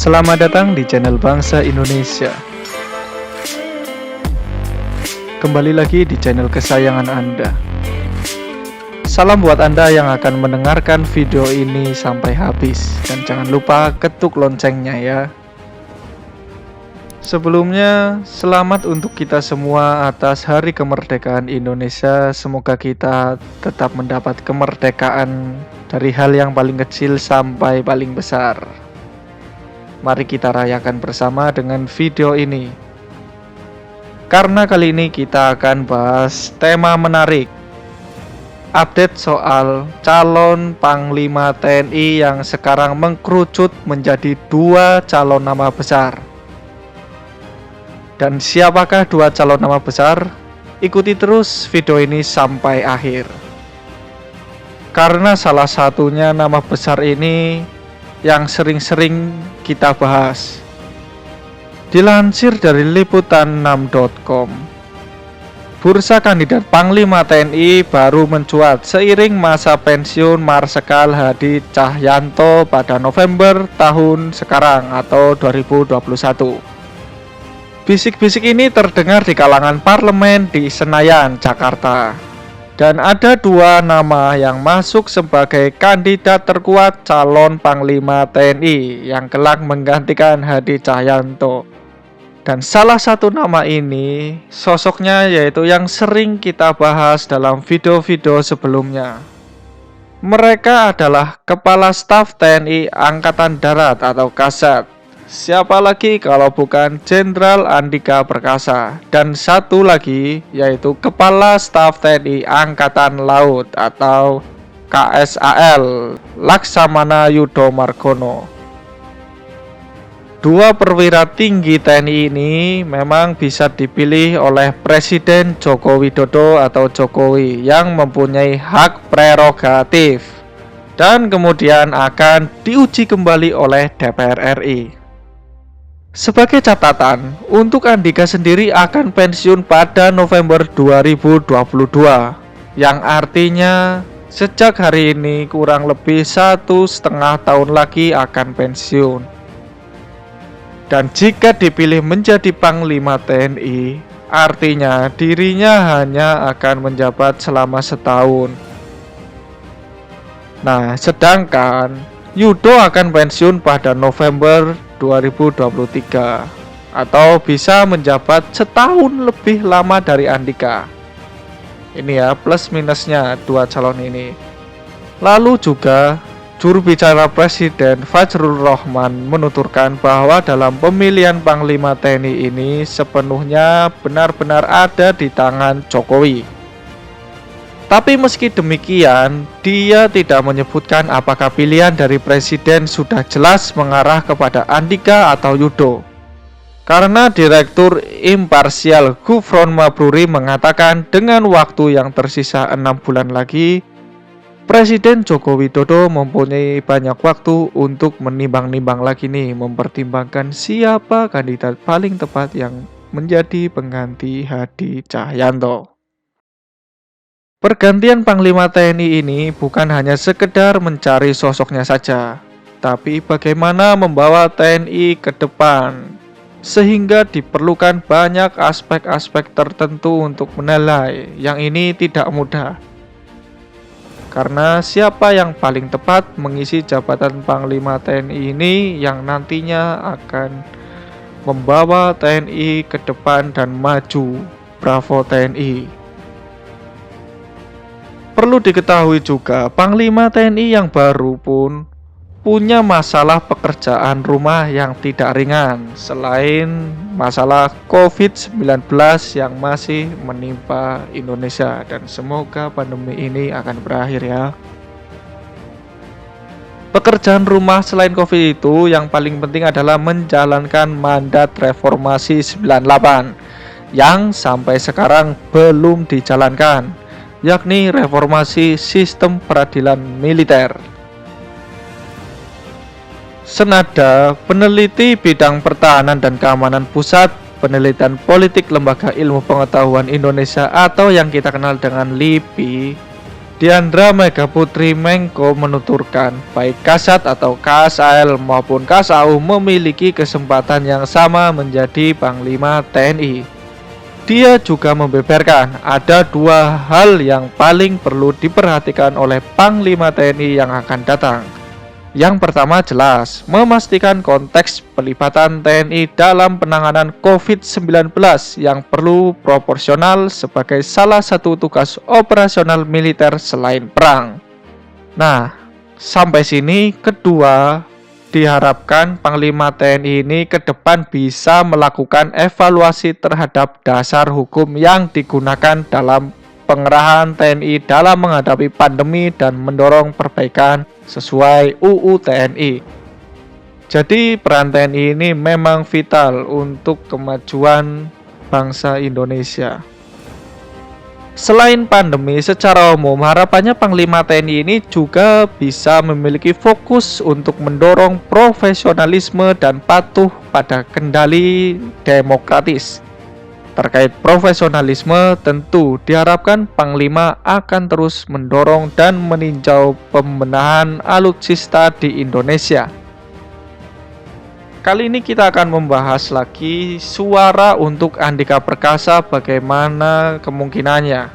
Selamat datang di channel Bangsa Indonesia. Kembali lagi di channel kesayangan Anda. Salam buat Anda yang akan mendengarkan video ini sampai habis. Dan jangan lupa ketuk loncengnya ya. Sebelumnya, selamat untuk kita semua atas Hari Kemerdekaan Indonesia. Semoga kita tetap mendapat kemerdekaan dari hal yang paling kecil sampai paling besar. Mari kita rayakan bersama dengan video ini. Karena kali ini kita akan bahas tema menarik. Update soal calon Panglima TNI yang sekarang mengkerucut menjadi 2 calon nama besar. Dan siapakah 2 calon nama besar? Ikuti terus video ini sampai akhir. Karena salah satunya nama besar ini yang sering-sering kita bahas. Dilansir dari liputan6.com, bursa kandidat Panglima TNI baru mencuat seiring masa pensiun Marsikal Hadi Cahyanto pada November tahun sekarang atau 2021. Bisik-bisik ini terdengar di kalangan parlemen di Senayan, Jakarta. Dan ada 2 nama yang masuk sebagai kandidat terkuat calon Panglima TNI yang kelak menggantikan Hadi Cahyanto. Dan salah satu nama ini sosoknya yaitu yang sering kita bahas dalam video-video sebelumnya. Mereka adalah Kepala Staf TNI Angkatan Darat atau Kasat. Siapa lagi kalau bukan Jenderal Andika Perkasa. Dan satu lagi yaitu Kepala Staf TNI Angkatan Laut atau KSAL Laksamana Yudo Margono. 2 perwira tinggi TNI ini memang bisa dipilih oleh Presiden Joko Widodo atau Jokowi yang mempunyai hak prerogatif dan kemudian akan diuji kembali oleh DPR RI. Sebagai catatan, untuk Andika sendiri akan pensiun pada November 2022, yang artinya sejak hari ini kurang lebih 1,5 tahun lagi akan pensiun. Dan jika dipilih menjadi Panglima TNI, artinya dirinya hanya akan menjabat selama setahun. Nah, sedangkan Yudo akan pensiun pada November 2023 atau bisa menjabat setahun lebih lama dari Andika. Ini ya plus minusnya 2 calon ini. Lalu juga juru bicara Presiden Fajrul Rahman menuturkan bahwa dalam pemilihan Panglima TNI ini sepenuhnya benar-benar ada di tangan Jokowi. Tapi meski demikian, dia tidak menyebutkan apakah pilihan dari Presiden sudah jelas mengarah kepada Andika atau Yudo. Karena Direktur Imparsial Gufron Mabruri mengatakan dengan waktu yang tersisa 6 bulan lagi, Presiden Joko Widodo mempunyai banyak waktu untuk menimbang-nimbang lagi nih, mempertimbangkan siapa kandidat paling tepat yang menjadi pengganti Hadi Cahyanto. Pergantian Panglima TNI ini bukan hanya sekedar mencari sosoknya saja, tapi bagaimana membawa TNI ke depan, sehingga diperlukan banyak aspek-aspek tertentu untuk menilai. Yang ini tidak mudah. Karena siapa yang paling tepat mengisi jabatan Panglima TNI ini yang nantinya akan membawa TNI ke depan dan maju. Bravo TNI. Perlu diketahui juga, Panglima TNI yang baru pun punya masalah pekerjaan rumah yang tidak ringan, selain masalah COVID-19 yang masih menimpa Indonesia, dan semoga pandemi ini akan berakhir ya. Pekerjaan rumah selain COVID itu yang paling penting adalah menjalankan mandat reformasi 98 yang sampai sekarang belum dijalankan, yakni reformasi sistem peradilan militer. Senada, peneliti bidang pertahanan dan keamanan Pusat Penelitian Politik Lembaga Ilmu Pengetahuan Indonesia atau yang kita kenal dengan LIPI Diandra Mega Putri Mengko menuturkan, baik Kasat atau KSAL maupun KSAU memiliki kesempatan yang sama menjadi Panglima TNI. Dia juga membeberkan ada dua hal yang paling perlu diperhatikan oleh Panglima TNI yang akan datang. Yang pertama jelas, memastikan konteks pelibatan TNI dalam penanganan COVID-19 yang perlu proporsional sebagai salah satu tugas operasional militer selain perang. Nah, sampai sini kedua, diharapkan Panglima TNI ini ke depan bisa melakukan evaluasi terhadap dasar hukum yang digunakan dalam pengerahan TNI dalam menghadapi pandemi dan mendorong perbaikan sesuai UU TNI. Jadi peran TNI ini memang vital untuk kemajuan bangsa Indonesia. Selain pandemi, secara umum harapannya Panglima TNI ini juga bisa memiliki fokus untuk mendorong profesionalisme dan patuh pada kendali demokratis. Terkait profesionalisme, tentu diharapkan Panglima akan terus mendorong dan meninjau pembenahan alutsista di Indonesia. Kali ini kita akan membahas lagi suara untuk Andika Perkasa, bagaimana kemungkinannya.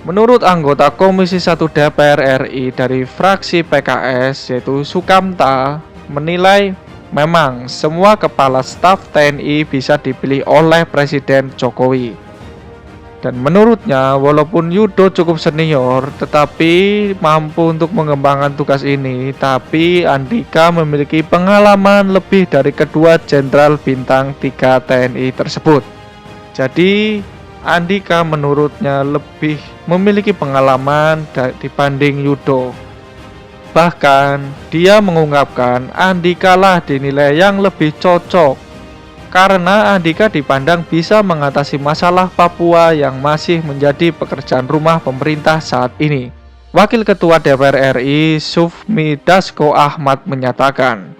Menurut anggota Komisi 1 DPR RI dari fraksi PKS yaitu Sukamta menilai memang semua kepala staf TNI bisa dipilih oleh Presiden Jokowi. Dan menurutnya walaupun Yudo cukup senior tetapi mampu untuk mengembangkan tugas ini, tapi Andika memiliki pengalaman lebih dari kedua Jenderal Bintang 3 TNI tersebut. Jadi Andika menurutnya lebih memiliki pengalaman dibanding Yudo. Bahkan dia mengungkapkan Andika lah dinilai yang lebih cocok karena Andika dipandang bisa mengatasi masalah Papua yang masih menjadi pekerjaan rumah pemerintah saat ini. Wakil Ketua DPR RI Sufmi Dasko Ahmad menyatakan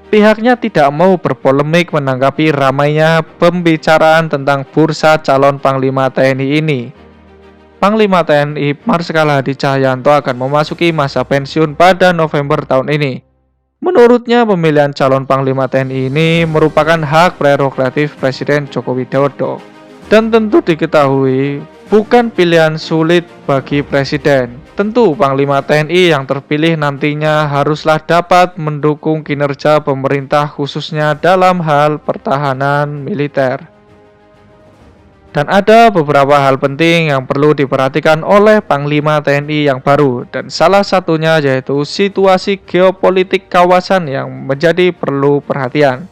pihaknya tidak mau berpolemik menanggapi ramainya pembicaraan tentang bursa calon Panglima TNI ini. Panglima TNI Marsikal Hadi Cahyanto akan memasuki masa pensiun pada November tahun ini. Menurutnya pemilihan calon Panglima TNI ini merupakan hak prerogatif Presiden Joko Widodo. Dan tentu diketahui bukan pilihan sulit bagi Presiden. Tentu Panglima TNI yang terpilih nantinya haruslah dapat mendukung kinerja pemerintah khususnya dalam hal pertahanan militer. Dan ada beberapa hal penting yang perlu diperhatikan oleh Panglima TNI yang baru, dan salah satunya yaitu situasi geopolitik kawasan yang menjadi perlu perhatian.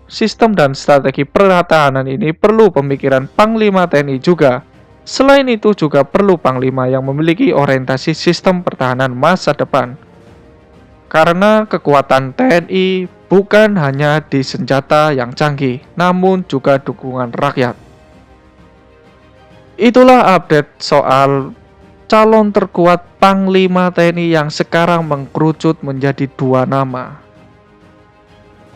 Sistem dan strategi pertahanan ini perlu pemikiran Panglima TNI juga. Selain itu juga perlu Panglima yang memiliki orientasi sistem pertahanan masa depan. Karena kekuatan TNI bukan hanya di senjata yang canggih, namun juga dukungan rakyat. Itulah update soal calon terkuat Panglima TNI yang sekarang mengkerucut menjadi dua nama.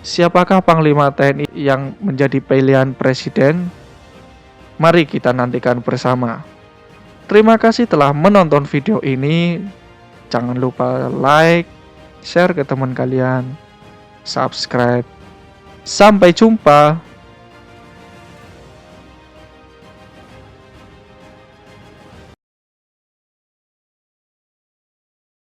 Siapakah Panglima TNI yang menjadi pilihan Presiden? Mari kita nantikan bersama. Terima kasih telah menonton video ini. Jangan lupa like, share ke teman kalian, subscribe. Sampai jumpa.